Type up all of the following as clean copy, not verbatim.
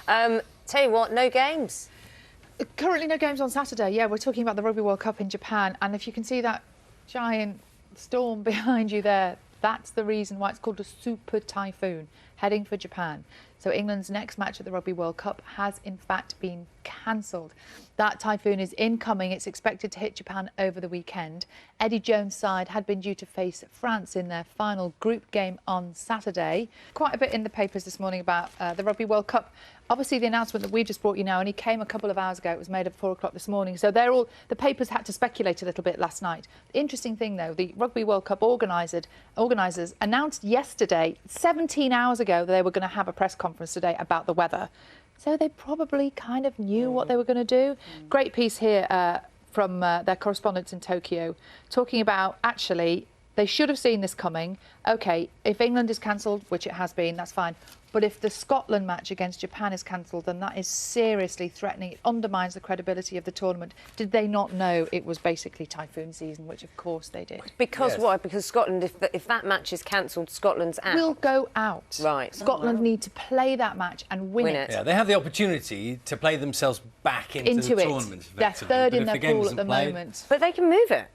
Tell you what, no games. Currently no games on Saturday. Yeah, we're talking about the Rugby World Cup in Japan. And if you can see that giant storm behind you there, that's the reason why it's called a Super Typhoon, heading for Japan. So England's next match at the Rugby World Cup has in fact been cancelled. That typhoon is incoming. It's expected to hit Japan over the weekend. Eddie Jones' side had been due to face France in their final group game on Saturday. Quite a bit in the papers this morning about the Rugby World Cup. Obviously, the announcement that we just brought you now only came a couple of hours ago. It was made at 4 o'clock this morning. So the papers had to speculate a little bit last night. The interesting thing, though, the Rugby World Cup organisers announced yesterday, 17 hours ago, that they were going to have a press conference today about the weather. So they probably kind of knew what they were going to do. Great piece here from their correspondents in Tokyo, talking about, actually, they should have seen this coming. OK, if England is cancelled, which it has been, that's fine. But if the Scotland match against Japan is cancelled, then that is seriously threatening. It undermines the credibility of the tournament. Did they not know it was basically typhoon season, which of course they did? Because yes. why? Because Scotland, if that match is cancelled, Scotland's out. Will go out. Right. Scotland need to play that match and win it. Yeah, they have the opportunity to play themselves back into the tournament. They're third in their pool at the moment. But they can move it.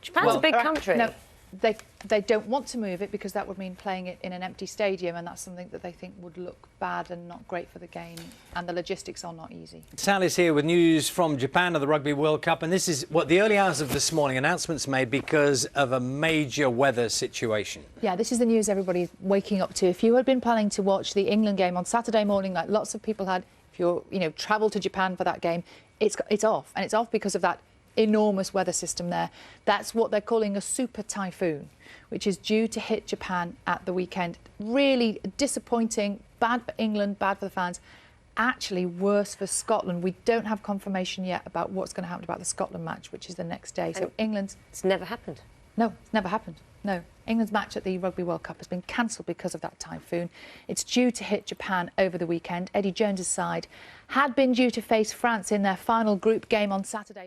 Japan's a big country. No, they don't want to move it because that would mean playing it in an empty stadium, and that's something that they think would look bad and not great for the game, and the logistics are not easy. Sally's here with news from Japan of the Rugby World Cup, and this is what the early hours of this morning, announcements made because of a major weather situation. Yeah, this is the news everybody's waking up to. If you had been planning to watch the England game on Saturday morning, like lots of people had, if you're, travelled to Japan for that game, it's off, and it's off because of that enormous weather system there. That's what they're calling a super typhoon, which is due to hit Japan at the weekend. Really disappointing, bad for England, bad for the fans, actually worse for Scotland. We don't have confirmation yet about what's going to happen about the Scotland match, which is the next day. So England's... It's never happened. No, it's never happened. No. England's match at the Rugby World Cup has been cancelled because of that typhoon. It's due to hit Japan over the weekend. Eddie Jones' side had been due to face France in their final group game on Saturday.